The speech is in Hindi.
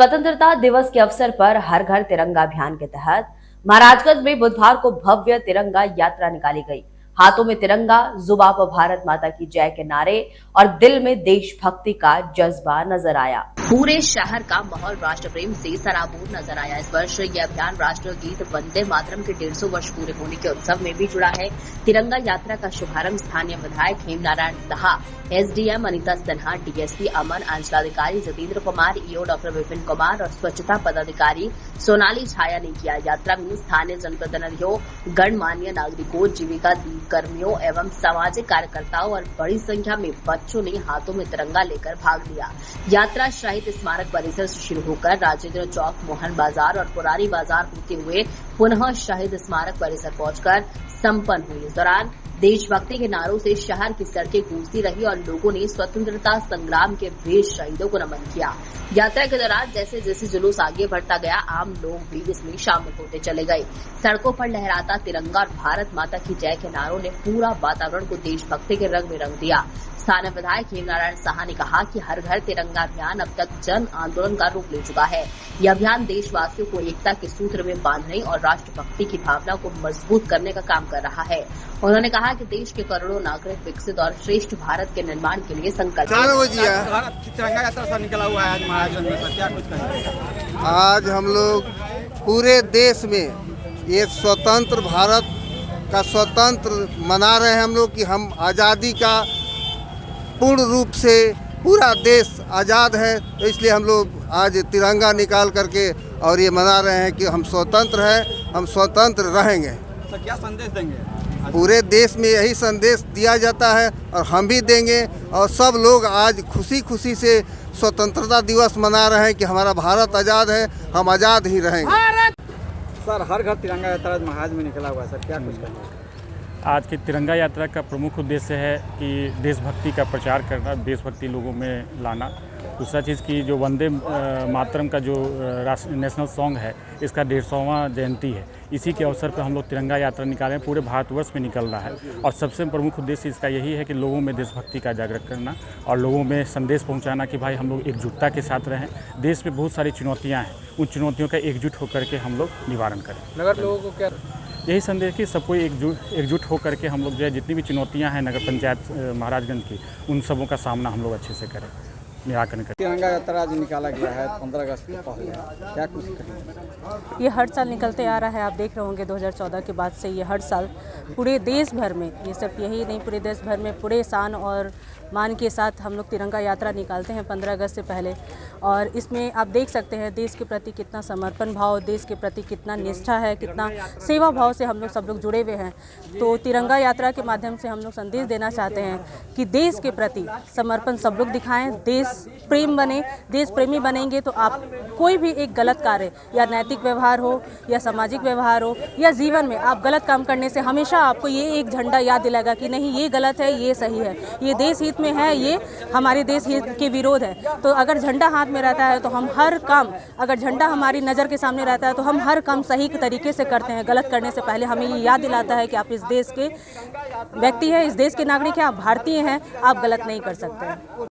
स्वतंत्रता दिवस के अवसर पर हर घर तिरंगा अभियान के तहत महाराजगंज में बुधवार को भव्य तिरंगा यात्रा निकाली गई। हाथों में तिरंगा, जुबां पर भारत माता की जय के नारे और दिल में देशभक्ति का जज्बा नजर आया। पूरे शहर का माहौल राष्ट्र प्रेम से सराबोर नजर आया। इस वर्ष यह अभियान राष्ट्रीय गीत वंदे मातरम के 150 वर्ष पूरे होने के उत्सव में भी जुड़ा है। तिरंगा यात्रा का शुभारंभ स्थानीय विधायक हेमनारायण साहा, एसडीएम अनीता सिन्हा, डीएसपी अमन, अंचलाधिकारी जतेंद्र कुमार, ईओ डॉक्टर विपिन कुमार और स्वच्छता पदाधिकारी सोनाली छाया ने किया। यात्रा में स्थानीय जनप्रतिनिधियों, गणमान्य नागरिकों, जीविका कर्मियों एवं सामाजिक कार्यकर्ताओं और बड़ी संख्या में बच्चों ने हाथों में तिरंगा लेकर भाग लिया। यात्रा शहीद स्मारक परिसर से शुरू होकर राजेंद्र चौक, मोहन बाजार और पुरानी बाजार होते हुए पुनः शहीद स्मारक परिसर पहुंचकर संपन्न हुई। इस दौरान देशभक्ति के नारों से शहर की सड़कें गूंजती रही और लोगों ने स्वतंत्रता संग्राम के वीर शहीदों को नमन किया। यात्रा के दौरान जैसे जैसे जुलूस आगे बढ़ता गया, आम लोग भी इसमें शामिल होते चले गए। सड़कों पर लहराता तिरंगा और भारत माता की जय के नारों ने पूरा वातावरण को देशभक्ति के रंग में रंग दिया। स्थानीय विधायक हेमनारायण साहा ने कहा कि हर घर तिरंगा अभियान अब तक जन आंदोलन का रूप ले चुका है। यह अभियान देशवासियों को एकता के सूत्र में बांधने और राष्ट्रभक्ति की भावना को मजबूत करने का काम कर रहा है। उन्होंने कहा कि देश के करोड़ों नागरिक विकसित और श्रेष्ठ भारत के निर्माण के लिए संकल्प तिरंगा यात्रा से निकला हुआ है आज महाराजगंज में, क्या कुछ कहेंगे? आज हम लोग पूरे देश में ये स्वतंत्र भारत का स्वतंत्र मना रहे हैं हम लोग कि हम आज़ादी का पूर्ण रूप से पूरा देश आज़ाद है, तो इसलिए हम लोग आज तिरंगा निकाल करके और ये मना रहे हैं कि हम स्वतंत्र हैं, हम स्वतंत्र रहेंगे। तो क्या संदेश देंगे? पूरे देश में यही संदेश दिया जाता है और हम भी देंगे। और सब लोग आज खुशी खुशी से स्वतंत्रता दिवस मना रहे हैं कि हमारा भारत आज़ाद है, हम आज़ाद ही रहेंगे। सर, हर घर तिरंगा यात्रा महाराज में निकला हुआ है सर, क्या कुछ कहेंगे? आज की तिरंगा यात्रा का प्रमुख उद्देश्य है कि देशभक्ति का प्रचार करना, देशभक्ति लोगों में लाना। दूसरा चीज़ की जो वंदे मातरम का जो नेशनल सॉन्ग है, इसका 150वां जयंती है। इसी के अवसर पर हम लोग तिरंगा यात्रा निकालें, पूरे भारतवर्ष में निकल रहा है। और सबसे प्रमुख उद्देश्य इसका यही है कि लोगों में देशभक्ति का जागृत करना और लोगों में संदेश पहुंचाना कि भाई हम लोग एकजुटता के साथ रहें। देश में बहुत सारी चुनौतियाँ हैं, उन चुनौतियों का एकजुट होकर के हम लोग निवारण करें। नगर लोगों को क्या यही संदेश कि सबको एकजुट होकर के हम लोग जो है जितनी भी चुनौतियां हैं नगर पंचायत महाराजगंज की, उन सबों का सामना हम लोग अच्छे से करें, निराकरण करें। तिरंगा यात्रा आज निकाला गया है 15 अगस्त को पहले, क्या कुछ कहेंगे? ये हर साल निकलते आ रहा है। आप देख रहे होंगे 2014 के बाद से ये हर साल पूरे देश भर में, ये सिर्फ यही नहीं, पूरे देश भर में पूरे शान और मान के साथ हम लोग तिरंगा यात्रा निकालते हैं 15 अगस्त से पहले। और इसमें आप देख सकते हैं देश के प्रति कितना समर्पण भाव, देश के प्रति कितना निष्ठा है, कितना सेवा भाव से हम लोग सब लोग जुड़े हुए हैं। तो तिरंगा यात्रा के माध्यम से हम लोग संदेश देना चाहते हैं कि देश के प्रति समर्पण सब लोग दिखाएं, देश प्रेम बने। देश प्रेमी बनेंगे तो आप कोई भी एक गलत कार्य या नैतिक व्यवहार हो या सामाजिक व्यवहार हो या जीवन में आप गलत काम करने से हमेशा आपको ये एक झंडा याद दिलाएगा कि नहीं, ये गलत है, ये सही है, ये देश हित में है, ये हमारे देश हित के विरोध है। तो अगर झंडा हाथ में रहता है तो हम हर काम, अगर झंडा हमारी नज़र के सामने रहता है तो हम हर काम सही तरीके से करते हैं। गलत करने से पहले हमें ये याद दिलाता है कि आप इस देश के व्यक्ति हैं, इस देश के नागरिक हैं, आप भारतीय हैं, आप गलत नहीं कर सकते हैं।